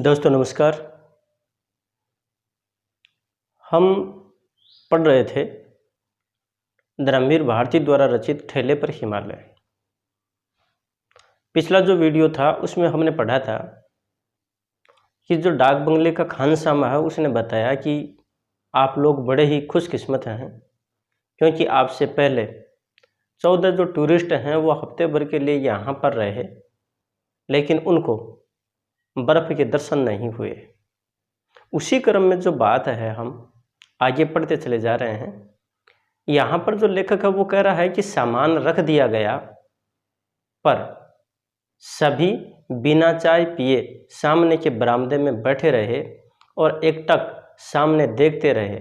दोस्तों नमस्कार। हम पढ़ रहे थे धर्मवीर भारती द्वारा रचित ठेले पर हिमालय। पिछला जो वीडियो था उसमें हमने पढ़ा था कि जो डाक बंगले का खानसामा है उसने बताया कि आप लोग बड़े ही खुशकिस्मत हैं, क्योंकि आपसे पहले 14 जो टूरिस्ट हैं वो हफ्ते भर के लिए यहाँ पर रहे, लेकिन उनको बर्फ़ के दर्शन नहीं हुए। उसी क्रम में जो बात है हम आगे पढ़ते चले जा रहे हैं। यहाँ पर जो लेखक है वो कह रहा है कि सामान रख दिया गया, पर सभी बिना चाय पिए सामने के बरामदे में बैठे रहे और एकटक सामने देखते रहे।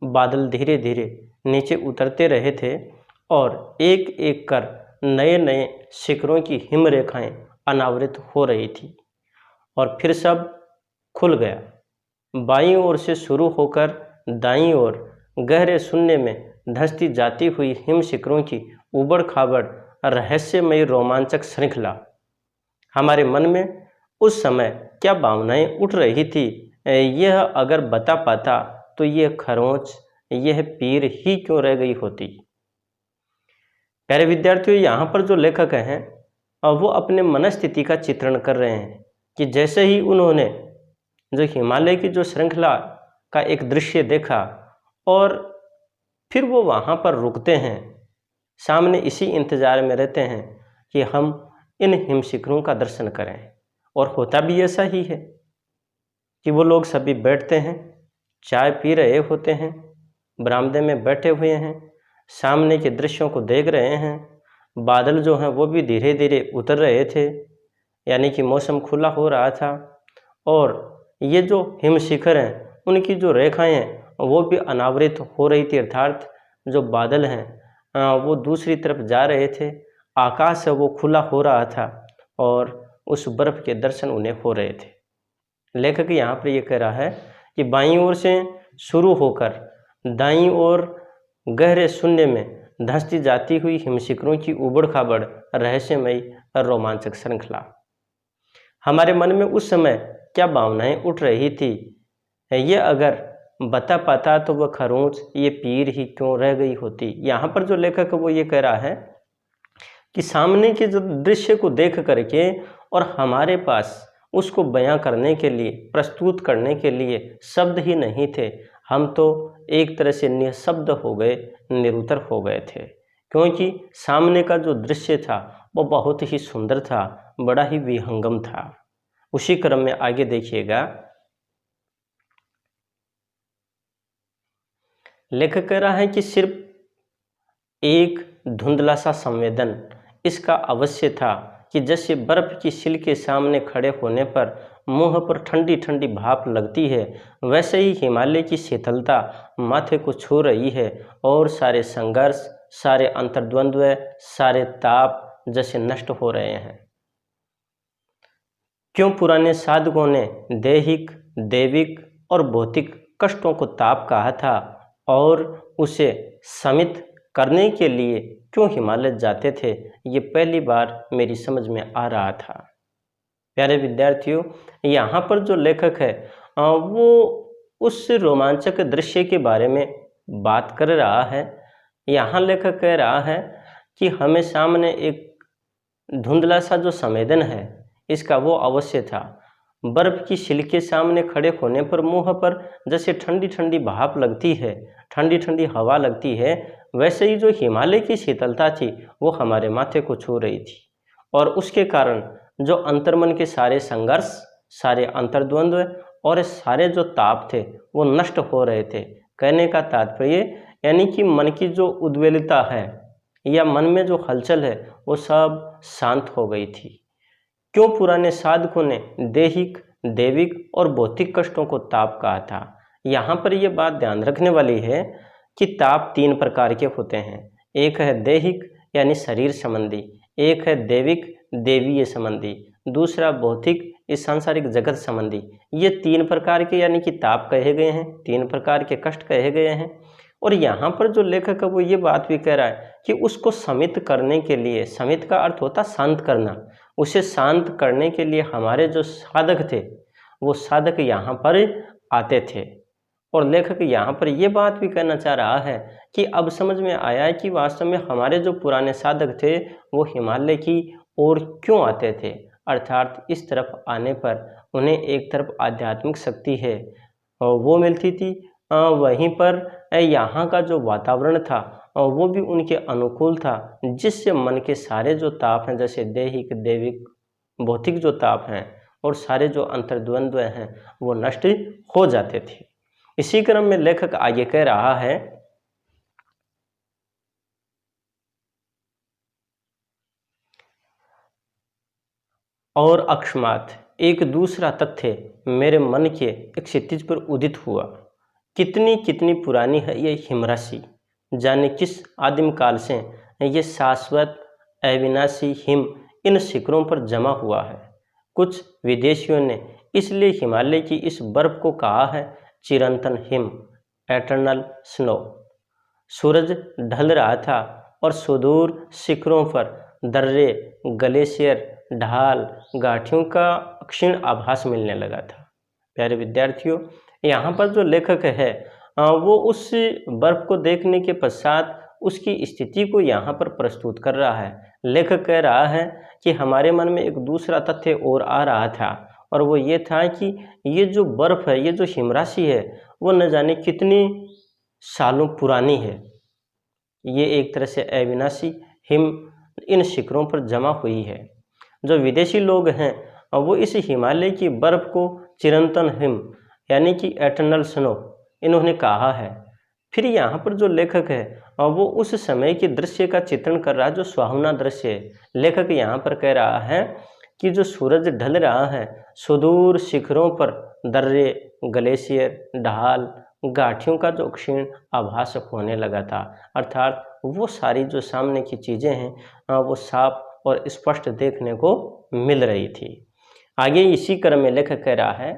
बादल धीरे धीरे नीचे उतरते रहे थे और एक एक कर नए नए शिखरों की हिमरेखाएं अनावृत हो रही थी और फिर सब खुल गया। बाईं ओर से शुरू होकर दाईं ओर गहरे शून्य में धंसती जाती हुई हिम शिखरों की उबड़ खाबड़ रहस्यमयी रोमांचक श्रृंखला। हमारे मन में उस समय क्या भावनाएं उठ रही थी, यह अगर बता पाता तो यह खरोंच, यह पीर ही क्यों रह गई होती। प्यारे विद्यार्थियों, यहाँ पर जो लेखक हैं वो अपने मनस्थिति का चित्रण कर रहे हैं कि जैसे ही उन्होंने जो हिमालय की जो श्रृंखला का एक दृश्य देखा और फिर वो वहाँ पर रुकते हैं, सामने इसी इंतज़ार में रहते हैं कि हम इन हिम शिखरों का दर्शन करें। और होता भी ऐसा ही है कि वो लोग सभी बैठते हैं, चाय पी रहे होते हैं, बरामदे में बैठे हुए हैं, सामने के दृश्यों को देख रहे हैं। बादल जो हैं वो भी धीरे धीरे उतर रहे थे, यानी कि मौसम खुला हो रहा था और ये जो हिम शिखर हैं उनकी जो रेखाएं हैं वो भी अनावृत हो रही थी, अर्थात जो बादल हैं वो दूसरी तरफ जा रहे थे। आकाश है वो खुला हो रहा था और उस बर्फ़ के दर्शन उन्हें हो रहे थे। लेखक यहाँ पर ये कह रहा है कि बाईं ओर से शुरू होकर दाईं ओर गहरे शून्य में धंसती जाती हुई हिमशिखरों की उबड़ खाबड़ रहस्यमयी और रोमांचक श्रृंखला। हमारे मन में उस समय क्या भावनाएं उठ रही थी, ये अगर बता पाता तो वह खरोंच, ये पीर ही क्यों रह गई होती। यहाँ पर जो लेखक है वो ये कह रहा है कि सामने के जो दृश्य को देख करके और हमारे पास उसको बयां करने के लिए, प्रस्तुत करने के लिए शब्द ही नहीं थे। हम तो एक तरह से निशब्द हो गए, निरुत्तर हो गए थे, क्योंकि सामने का जो दृश्य था वो बहुत ही सुंदर था, बड़ा ही विहंगम था। उसी क्रम में आगे देखिएगा, लेखक कह रहा है कि सिर्फ एक धुंधला सा संवेदन इसका अवश्य था कि जैसे बर्फ की शील के सामने खड़े होने पर मुंह पर ठंडी ठंडी भाप लगती है, वैसे ही हिमालय की शीतलता माथे को छू रही है और सारे संघर्ष, सारे अंतर्द्वंद्व, सारे ताप जैसे नष्ट हो रहे हैं। क्यों पुराने साधकों ने दैहिक, दैविक और भौतिक कष्टों को ताप कहा था और उसे शमित करने के लिए क्यों हिमालय जाते थे, ये पहली बार मेरी समझ में आ रहा था। प्यारे विद्यार्थियों, यहाँ पर जो लेखक है वो उस रोमांचक दृश्य के बारे में बात कर रहा है। यहाँ लेखक कह रहा है कि हमें सामने एक धुंधला सा जो संवेदन है इसका वो अवश्य था। बर्फ़ की शील के सामने खड़े होने पर मुँह पर जैसे ठंडी ठंडी भाप लगती है, ठंडी ठंडी हवा लगती है, वैसे ही जो हिमालय की शीतलता थी वो हमारे माथे को छू रही थी और उसके कारण जो अंतर्मन के सारे संघर्ष, सारे अंतर्द्वंद्व और सारे जो ताप थे वो नष्ट हो रहे थे। कहने का तात्पर्य यानी कि मन की जो उद्वेलिता है या मन में जो हलचल है वो सब शांत हो गई थी। क्यों पुराने साधकों ने दैहिक, दैविक और भौतिक कष्टों को ताप कहा था। यहाँ पर यह बात ध्यान रखने वाली है कि ताप 3 प्रकार के होते हैं। एक है दैहिक यानी शरीर संबंधी, एक है दैविक, देवीय संबंधी, दूसरा भौतिक, इस सांसारिक जगत संबंधी। ये 3 प्रकार के यानी कि ताप कहे गए हैं, 3 प्रकार के कष्ट कहे गए हैं। और यहाँ पर जो लेखक है वो ये बात भी कह रहा है कि उसको शमित करने के लिए, शमित का अर्थ होता शांत करना, उसे शांत करने के लिए हमारे जो साधक थे वो साधक यहाँ पर आते थे। और लेखक यहाँ पर ये बात भी कहना चाह रहा है कि अब समझ में आया है कि वास्तव में हमारे जो पुराने साधक थे वो हिमालय की ओर क्यों आते थे, अर्थात इस तरफ आने पर उन्हें एक तरफ आध्यात्मिक शक्ति है वो मिलती थी, वहीं पर यहाँ का जो वातावरण था वो भी उनके अनुकूल था, जिससे मन के सारे जो ताप हैं, जैसे दैहिक दैविक भौतिक जो ताप हैं और सारे जो अंतर्द्वंद्व हैं वो नष्ट हो जाते थे। इसी क्रम में लेखक आगे कह रहा है, और अकस्मात एक दूसरा तथ्य मेरे मन के एक क्षितिज पर उदित हुआ। कितनी कितनी पुरानी है ये हिमराशि, जाने किस आदिम काल से ये शाश्वत अविनाशी हिम इन शिखरों पर जमा हुआ है। कुछ विदेशियों ने इसलिए हिमालय की इस बर्फ को कहा है चिरंतन हिम, एटर्नल स्नो। सूरज ढल रहा था और सुदूर शिखरों पर दर्रे, ग्लेशियर, ढाल, गाठियों का क्षीण आभास मिलने लगा था। प्यारे विद्यार्थियों, यहाँ पर जो लेखक है वो उस बर्फ को देखने के पश्चात उसकी स्थिति को यहाँ पर प्रस्तुत कर रहा है। लेखक कह रहा है कि हमारे मन में एक दूसरा तथ्य और आ रहा था, और वो ये था कि ये जो बर्फ है, ये जो हिमराशि है, वो न जाने कितनी सालों पुरानी है। ये एक तरह से अविनाशी हिम इन शिखरों पर जमा हुई है। जो विदेशी लोग हैं वो इस हिमालय की बर्फ को चिरंतन हिम यानी कि एटर्नल स्नो इन्होंने कहा है। फिर यहाँ पर जो लेखक है वो उस समय के दृश्य का चित्रण कर रहा है, जो सुहावना दृश्य है। लेखक यहाँ पर कह रहा है कि जो सूरज ढल रहा है, सुदूर शिखरों पर दर्रे, ग्लेशियर, ढाल, गाठियों का जो क्षीण आभास होने लगा था, अर्थात वो सारी जो सामने की चीज़ें हैं वो साफ और स्पष्ट देखने को मिल रही थी। आगे इसी क्रम में लेखक कह रहा है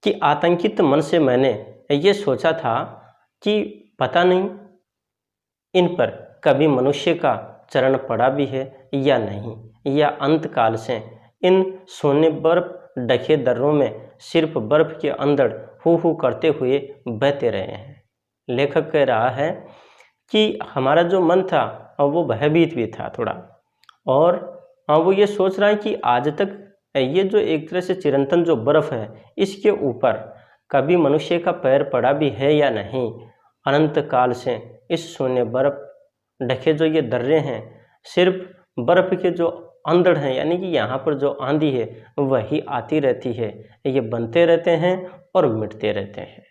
कि आतंकित मन से मैंने ये सोचा था कि पता नहीं इन पर कभी मनुष्य का चरण पड़ा भी है या नहीं, या अंत काल से इन सोने बर्फ ढके दर्रों में सिर्फ बर्फ के अंदर हू करते हुए बहते रहे हैं। लेखक कह रहा है कि हमारा जो मन था वो भयभीत भी था थोड़ा, और वो ये सोच रहा है कि आज तक ये जो एक तरह से चिरंतन जो बर्फ़ है, इसके ऊपर कभी मनुष्य का पैर पड़ा भी है या नहीं। अनंत काल से इस सोने बर्फ ढके जो ये दर्रे हैं, सिर्फ बर्फ़ के जो अंदर हैं, यानी कि यहाँ पर जो आंधी है वही आती रहती है, ये बनते रहते हैं और मिटते रहते हैं।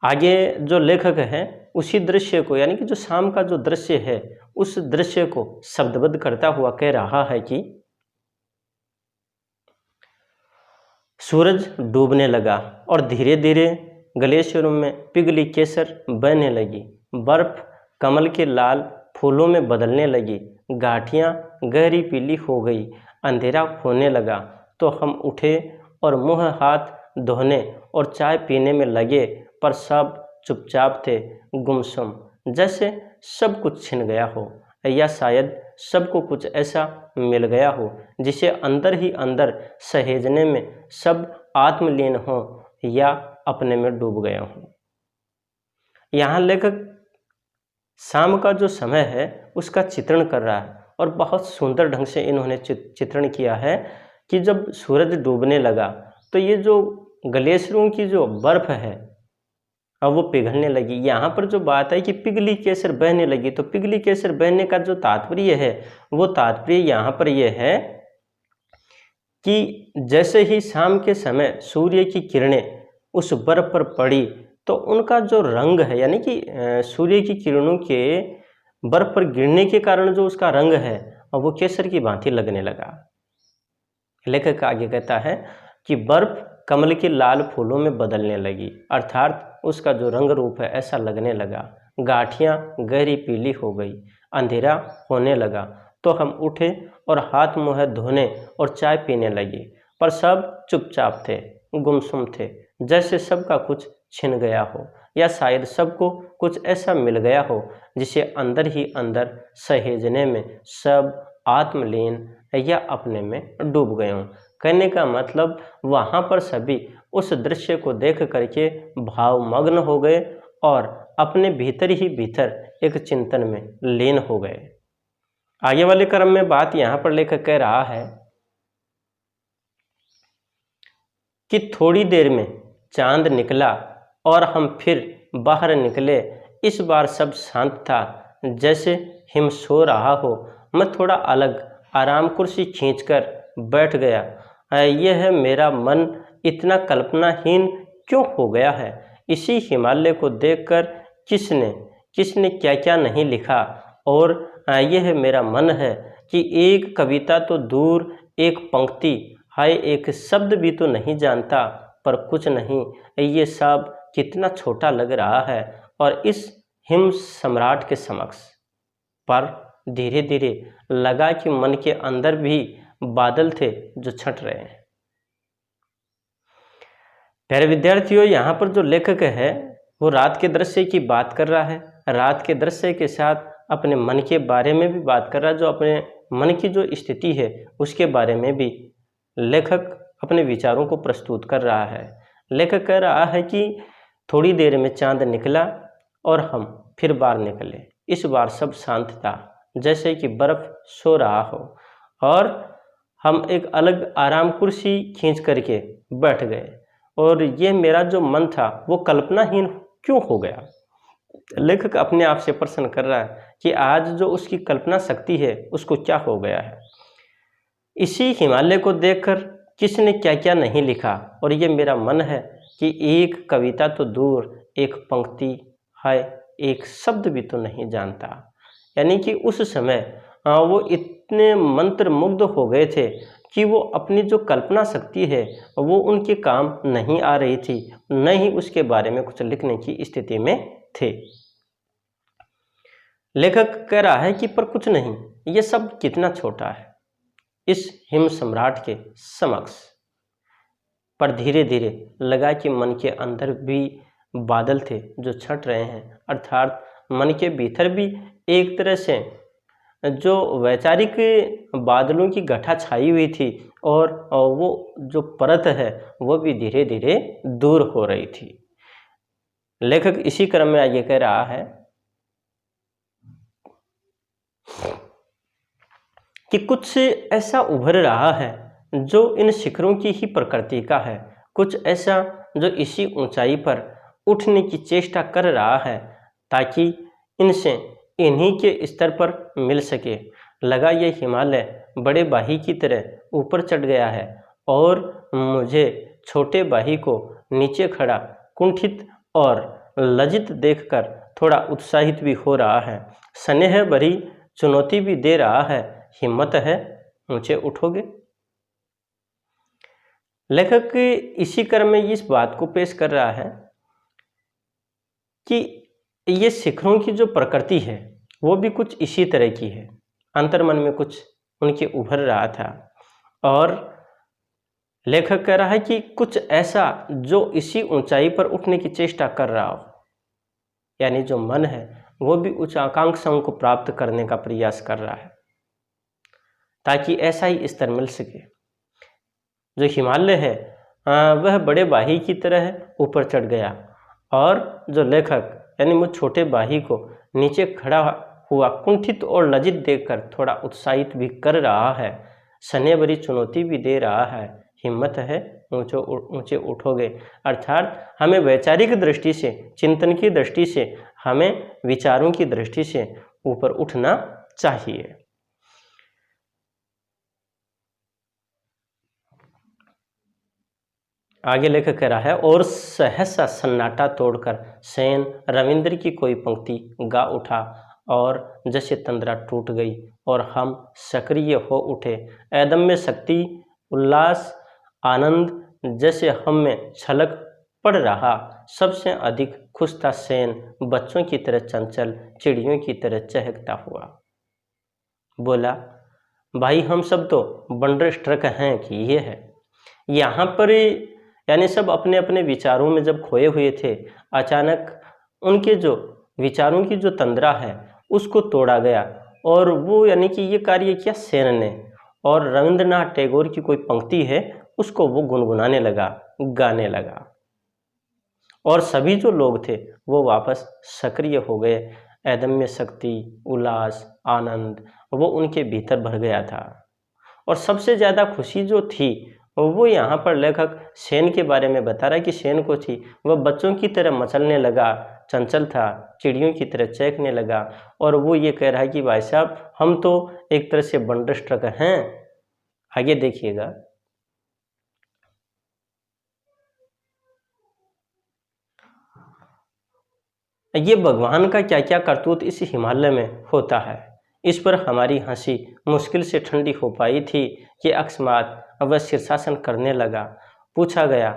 आगे जो लेखक है उसी दृश्य को, यानी कि जो शाम का जो दृश्य है, उस दृश्य को शब्दबद्ध करता हुआ कह रहा है कि सूरज डूबने लगा और धीरे धीरे ग्लेशियरों में पिघली केसर बहने लगी, बर्फ कमल के लाल फूलों में बदलने लगी, गाठियाँ गहरी पीली हो गई, अंधेरा होने लगा। तो हम उठे और मुँह हाथ धोने और चाय पीने में लगे, पर सब चुपचाप थे, गुमसुम, जैसे सब कुछ छिन गया हो, या शायद सबको कुछ ऐसा मिल गया हो जिसे अंदर ही अंदर सहेजने में सब आत्मलीन हो या अपने में डूब गए हों। यहाँ लेखक शाम का जो समय है उसका चित्रण कर रहा है, और बहुत सुंदर ढंग से इन्होंने चित्रण किया है कि जब सूरज डूबने लगा तो ये जो ग्लेशियरों की जो बर्फ़ है अब वो पिघलने लगी। यहाँ पर जो बात है कि पिघली केसर बहने लगी, तो पिघली केसर बहने का जो तात्पर्य है वो तात्पर्य यहाँ पर ये है कि जैसे ही शाम के समय सूर्य की किरणें उस बर्फ पर पड़ी तो उनका जो रंग है, यानी कि सूर्य की किरणों के बर्फ पर गिरने के कारण जो उसका रंग है वो केसर की भांति लगने लगा। लेखक आगे कहता है कि बर्फ कमल के लाल फूलों में बदलने लगी, अर्थात उसका जो रंग रूप है ऐसा लगने लगा, गाठियाँ गहरी पीली हो गई, अंधेरा होने लगा। तो हम उठे और हाथ मुँह धोने और चाय पीने लगे, पर सब चुपचाप थे, गुमसुम थे, जैसे सबका कुछ छिन गया हो, या शायद सबको कुछ ऐसा मिल गया हो जिसे अंदर ही अंदर सहेजने में सब आत्मलीन या अपने में डूब गए हों। कहने का मतलब वहाँ पर सभी उस दृश्य को देख करके भावमग्न हो गए और अपने भीतर ही भीतर एक चिंतन में लीन हो गए। आगे वाले क्रम में बात यहाँ पर लेखक कह रहा है कि थोड़ी देर में चांद निकला और हम फिर बाहर निकले। इस बार सब शांत था, जैसे हिम सो रहा हो। मैं थोड़ा अलग आराम कुर्सी खींचकर बैठ गया। यह मेरा मन इतना कल्पनाहीन क्यों हो गया है? इसी हिमालय को देखकर किसने क्या क्या नहीं लिखा। और यह मेरा मन है कि एक कविता तो दूर, एक पंक्ति, हाय एक शब्द भी तो नहीं जानता। पर कुछ नहीं, ये सब कितना छोटा लग रहा है और इस हिम सम्राट के समक्ष। पर धीरे धीरे लगा कि मन के अंदर भी बादल थे जो छट रहे हैं। प्यारे विद्यार्थियों, यहाँ पर जो लेखक है वो रात के दृश्य की बात कर रहा है। रात के दृश्य के साथ अपने मन के बारे में भी बात कर रहा है। जो अपने मन की जो स्थिति है उसके बारे में भी लेखक अपने विचारों को प्रस्तुत कर रहा है। लेखक कह रहा है कि थोड़ी देर में चांद निकला और हम फिर बाहर निकले। इस बार सब शांत था, जैसे कि बर्फ सो रहा हो, और हम एक अलग आराम कुर्सी खींच करके बैठ गए। और ये मेरा जो मन था वो कल्पनाहीन क्यों हो गया? लेखक अपने आप से प्रश्न कर रहा है कि आज जो उसकी कल्पना शक्ति है उसको क्या हो गया है। इसी हिमालय को देखकर किसने क्या क्या नहीं लिखा, और ये मेरा मन है कि एक कविता तो दूर, एक पंक्ति है, एक शब्द भी तो नहीं जानता। यानी कि उस समय वो इतने मंत्रमुग्ध हो गए थे कि वो अपनी जो कल्पना शक्ति है वो उनके काम नहीं आ रही थी, न ही उसके बारे में कुछ लिखने की स्थिति में थे। लेखक कह रहा है कि पर कुछ नहीं, ये सब कितना छोटा है इस हिम सम्राट के समक्ष। पर धीरे धीरे लगा कि मन के अंदर भी बादल थे जो छट रहे हैं, अर्थात मन के भीतर भी एक तरह से जो वैचारिक बादलों की गठा छाई हुई थी और वो जो परत है वो भी धीरे धीरे दूर हो रही थी। लेखक इसी क्रम में आगे कह रहा है कि कुछ ऐसा उभर रहा है जो इन शिखरों की ही प्रकृति का है, कुछ ऐसा जो इसी ऊंचाई पर उठने की चेष्टा कर रहा है ताकि इनसे इन्हीं के स्तर पर मिल सके। लगा ये हिमालय बड़े बाही की तरह ऊपर चढ़ गया है और मुझे छोटे बाही को नीचे खड़ा कुंठित और लज्जित देखकर थोड़ा उत्साहित भी हो रहा है। स्नेह भरी चुनौती भी दे रहा है, हिम्मत है ऊंचे उठोगे। लेखक इसी क्रम में इस बात को पेश कर रहा है कि ये शिखरों की जो प्रकृति है वो भी कुछ इसी तरह की है। अंतर्मन में कुछ उनके उभर रहा था और लेखक कह रहा है कि कुछ ऐसा जो इसी ऊंचाई पर उठने की चेष्टा कर रहा हो, यानी जो मन है वो भी उच्च आकांक्षाओं को प्राप्त करने का प्रयास कर रहा है ताकि ऐसा ही स्तर मिल सके। जो हिमालय है वह बड़े बाही की तरह ऊपर चढ़ गया और जो लेखक यानी वो छोटे बाही को नीचे खड़ा हुआ कुंठित और लज्जित देखकर थोड़ा उत्साहित भी कर रहा है, स्नेह भरी चुनौती भी दे रहा है, हिम्मत है ऊंचे उठोगे। अर्थात हमें वैचारिक दृष्टि से, चिंतन की दृष्टि से, हमें विचारों की दृष्टि से ऊपर उठना चाहिए। आगे लेखक कह रहा है और सहसा सन्नाटा तोड़कर सेन रविंद्र की कोई पंक्ति गा उठा और जैसे तंद्रा टूट गई और हम सक्रिय हो उठे। अदम्य शक्ति, उल्लास, आनंद जैसे हम में छलक पड़ रहा। सबसे अधिक खुश था सेन, बच्चों की तरह चंचल, चिड़ियों की तरह चहकता हुआ। बोला, भाई हम सब तो वंडरस्ट्रक हैं कि ये है। यहाँ पर यानी सब अपने अपने विचारों में जब खोए हुए थे, अचानक उनके जो विचारों की जो तंद्रा है उसको तोड़ा गया और वो यानी कि ये कार्य किया सेन ने। और रविंद्रनाथ टैगोर की कोई पंक्ति है उसको वो गुनगुनाने लगा, गाने लगा। और सभी जो लोग थे वो वापस सक्रिय हो गए। अदम्य शक्ति, उल्लास, आनंद वो उनके भीतर भर गया था। और सबसे ज़्यादा खुशी जो थी वो यहाँ पर लेखक सेन के बारे में बता रहा है कि सेन को थी। वह बच्चों की तरह मचलने लगा, चंचल था, चिड़ियों की तरह चहकने लगा। और वो ये कह रहा है कि भाई साहब हम तो एक तरह से बंडरस्ट्रक हैं। आगे देखिएगा। ये भगवान का क्या क्या करतूत इस हिमालय में होता है, इस पर हमारी हंसी मुश्किल से ठंडी हो पाई थी कि अकस्मात वह शीर्षासन करने लगा। पूछा गया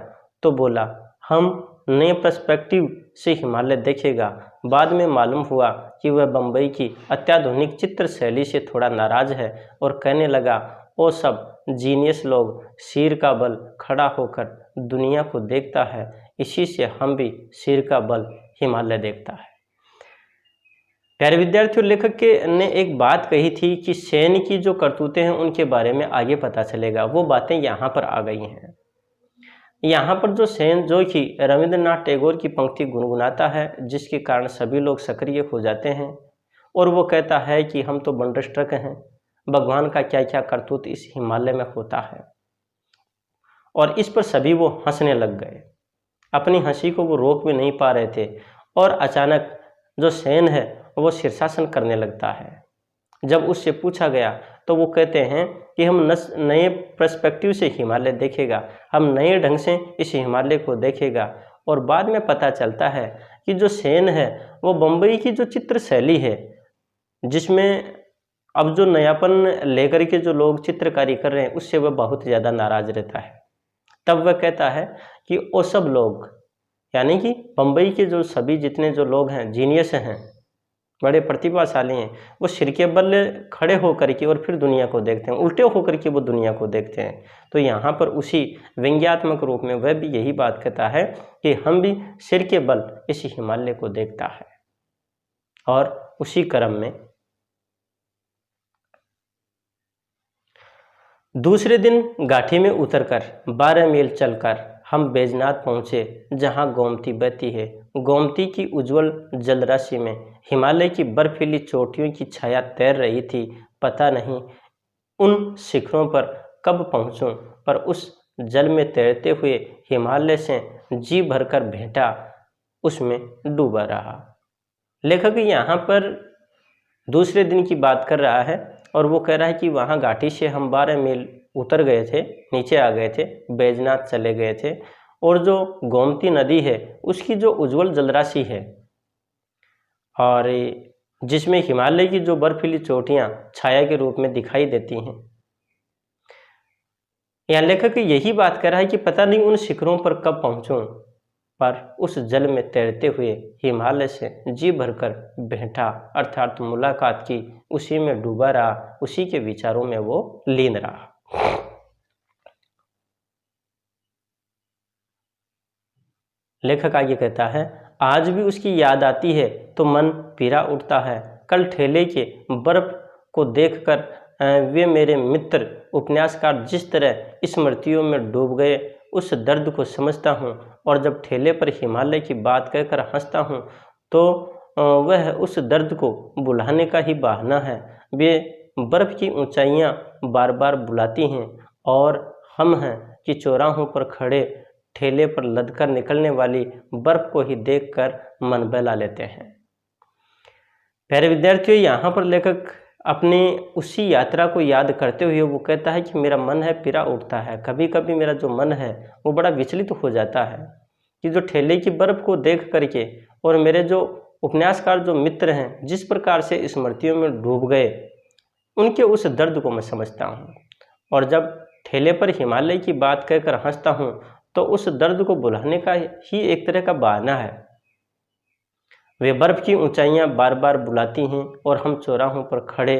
तो बोला हम नए पर्सपेक्टिव से हिमालय देखेगा। बाद में मालूम हुआ कि वह बम्बई की अत्याधुनिक चित्र शैली से थोड़ा नाराज है और कहने लगा वो सब जीनियस लोग, सिर का बल खड़ा होकर दुनिया को देखता है, इसी से हम भी सिर का बल हिमालय देखता है। प्यारे विद्यार्थियों, लेखक के ने एक बात कही थी कि सेन की जो करतूतें हैं उनके बारे में आगे पता चलेगा। वो बातें यहाँ पर आ गई हैं। यहाँ पर जो सेन जो कि रविंद्रनाथ टैगोर की पंक्ति गुनगुनाता है, जिसके कारण सभी लोग सक्रिय हो जाते हैं और वो कहता है कि हम तो बंडरस्ट्रक हैं, भगवान का क्या क्या करतूत इस हिमालय में होता है। और इस पर सभी वो हंसने लग गए। अपनी हंसी को वो रोक भी नहीं पा रहे थे। और अचानक जो सेन है वो शीर्षासन करने लगता है। जब उससे पूछा गया तो वो कहते हैं कि हम नए पर्सपेक्टिव से हिमालय देखेगा, हम नए ढंग से इस हिमालय को देखेगा। और बाद में पता चलता है कि जो सेन है वो बम्बई की जो चित्र शैली है, जिसमें अब जो नयापन लेकर के जो लोग चित्रकारी कर रहे हैं, उससे वह बहुत ज़्यादा नाराज रहता है। तब वह कहता है कि वो सब लोग, यानी कि बम्बई के जो सभी जितने जो लोग हैं, जीनियस हैं, बड़े प्रतिभाशाली हैं, वो सिर के बल खड़े होकर के और फिर दुनिया को देखते हैं, उल्टे होकर के वो दुनिया को देखते हैं। तो यहाँ पर उसी व्यंग्यात्मक रूप में वह भी यही बात कहता है कि हम भी सिर के बल इस हिमालय को देखता है। और उसी क्रम में दूसरे दिन गाठी में उतरकर 12 मील चलकर हम बैजनाथ पहुँचे, जहाँ गोमती बहती है। गोमती की उज्जवल जलराशि में हिमालय की बर्फीली चोटियों की छाया तैर रही थी। पता नहीं उन शिखरों पर कब पहुँचूं, पर उस जल में तैरते हुए हिमालय से जी भरकर भेंटा उसमें डूबा रहा। लेखक यहाँ पर दूसरे दिन की बात कर रहा है और वो कह रहा है कि वहाँ घाटी से हम 12 मील उतर गए थे, नीचे आ गए थे, बैजनाथ चले गए थे। और जो गोमती नदी है उसकी जो उज्जवल जलराशि है और जिसमें हिमालय की जो बर्फीली चोटियाँ छाया के रूप में दिखाई देती हैं, यहाँ लेखक यही बात कर रहा है कि पता नहीं उन शिखरों पर कब पहुँचूं, पर उस जल में तैरते हुए हिमालय से जी भरकर भेंटा अर्थात मुलाकात की, उसी में डूबा रहा, उसी के विचारों में वो लीन रहा। लेखक आगे कहता है, आज भी उसकी याद आती है तो मन पीरा उठता है। कल ठेले के बर्फ को देखकर वे मेरे मित्र उपन्यासकार जिस तरह स्मृतियों में डूब गए, उस दर्द को समझता हूँ। और जब ठेले पर हिमालय की बात कहकर हंसता हूँ तो वह उस दर्द को बुलाने का ही बहाना है। वे बर्फ़ की ऊंचाइयाँ बार बार बुलाती हैं और हम हैं कि चौराहों पर खड़े ठेले पर लदकर निकलने वाली बर्फ़ को ही देखकर मन बहला लेते हैं। प्यारे विद्यार्थियों, यहाँ पर लेखक अपनी उसी यात्रा को याद करते हुए वो कहता है कि मेरा मन है पिरा उठता है। कभी कभी मेरा जो मन है वो बड़ा विचलित हो जाता है कि जो ठेले की बर्फ़ को देख करके और मेरे जो उपन्यासकार जो मित्र हैं जिस प्रकार से स्मृतियों में डूब गए, उनके उस दर्द को मैं समझता हूँ। और जब ठेले पर हिमालय की बात कहकर हंसता हूँ तो उस दर्द को भुलाने का ही एक तरह का बहाना है। वे बर्फ़ की ऊंचाइयां बार बार बुलाती हैं और हम चौराहों पर खड़े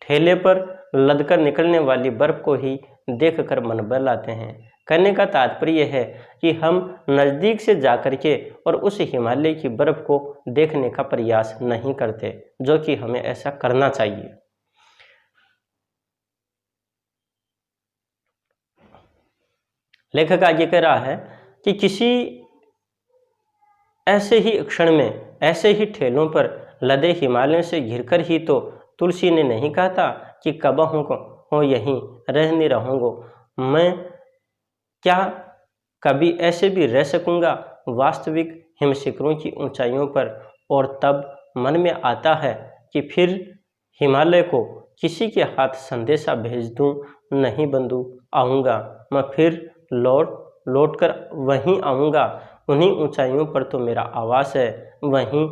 ठेले पर लदकर निकलने वाली बर्फ़ को ही देखकर मन बहलाते हैं। कहने का तात्पर्य है कि हम नज़दीक से जाकर के और उस हिमालय की बर्फ़ को देखने का प्रयास नहीं करते, जो कि हमें ऐसा करना चाहिए। लेखक आगे कह रहा है कि किसी ऐसे ही क्षण में, ऐसे ही ठेलों पर लदे हिमालयों से घिरकर ही तो तुलसी ने नहीं कहा था कि कबहू हो यहीं रहने रहूँगा, मैं क्या कभी ऐसे भी रह सकूँगा वास्तविक हिमशिखरों की ऊंचाइयों पर। और तब मन में आता है कि फिर हिमालय को किसी के हाथ संदेशा भेज दूं, नहीं बंधु आऊँगा, मैं फिर लौट कर वहीं आऊँगा, उन्हीं ऊंचाइयों पर तो मेरा आवास है, वहीं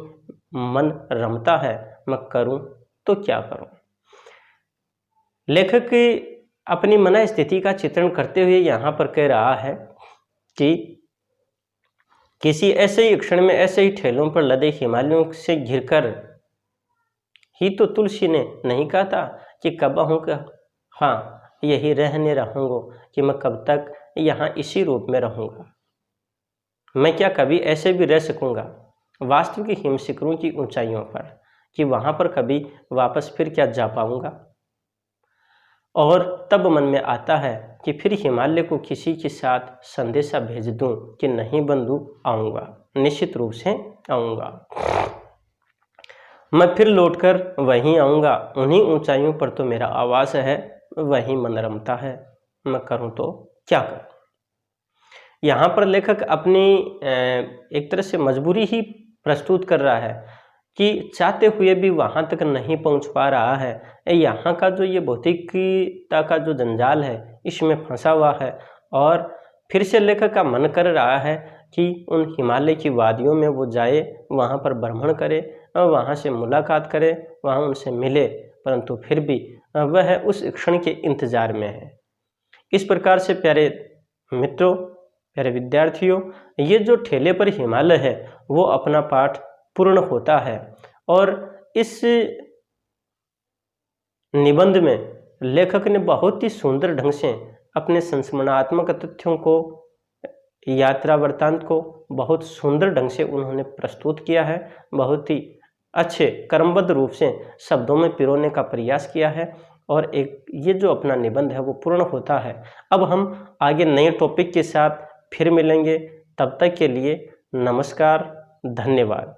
मन रमता है, मैं करूं तो क्या करूं। लेखक अपनी मन स्थिति का चित्रण करते हुए यहाँ पर कह रहा है कि किसी ऐसे ही क्षण में, ऐसे ही ठेलों पर लदे हिमालयों से घिरकर ही तो तुलसी ने नहीं कहा था कि कबहू का हाँ यही रहने रहूँगा, कि मैं कब तक यहाँ इसी रूप में रहूँगा, मैं क्या कभी ऐसे भी रह सकूँगा वास्तविक हिमशिखरों की ऊंचाइयों पर, कि वहाँ पर कभी वापस फिर क्या जा पाऊँगा। और तब मन में आता है कि फिर हिमालय को किसी के साथ संदेशा भेज दूं कि नहीं बंधु आऊँगा, निश्चित रूप से आऊँगा, मैं फिर लौटकर वहीं आऊँगा, उन्हीं ऊंचाइयों पर तो मेरा आवास है, वहीं मन रमता है, मैं करूँ तो क्या करूँ। यहाँ पर लेखक अपनी एक तरह से मजबूरी ही प्रस्तुत कर रहा है कि चाहते हुए भी वहाँ तक नहीं पहुँच पा रहा है, यहाँ का जो ये भौतिकता का जो जंजाल है इसमें फंसा हुआ है। और फिर से लेखक का मन कर रहा है कि उन हिमालय की वादियों में वो जाए, वहाँ पर भ्रमण करे और वहाँ से मुलाकात करे, वहाँ उनसे मिले, परंतु फिर भी वह उस क्षण के इंतज़ार में है। इस प्रकार से प्यारे मित्रों, प्यारे विद्यार्थियों, ये जो ठेले पर हिमालय है वो अपना पाठ पूर्ण होता है। और इस निबंध में लेखक ने बहुत ही सुंदर ढंग से अपने संस्मरणात्मक तथ्यों को, यात्रा वृत्तांत को बहुत सुंदर ढंग से उन्होंने प्रस्तुत किया है, बहुत ही अच्छे क्रमबद्ध रूप से शब्दों में पिरोने का प्रयास किया है, और एक ये जो अपना निबंध है वो पूर्ण होता है। अब हम आगे नए टॉपिक के साथ फिर मिलेंगे, तब तक के लिए नमस्कार, धन्यवाद।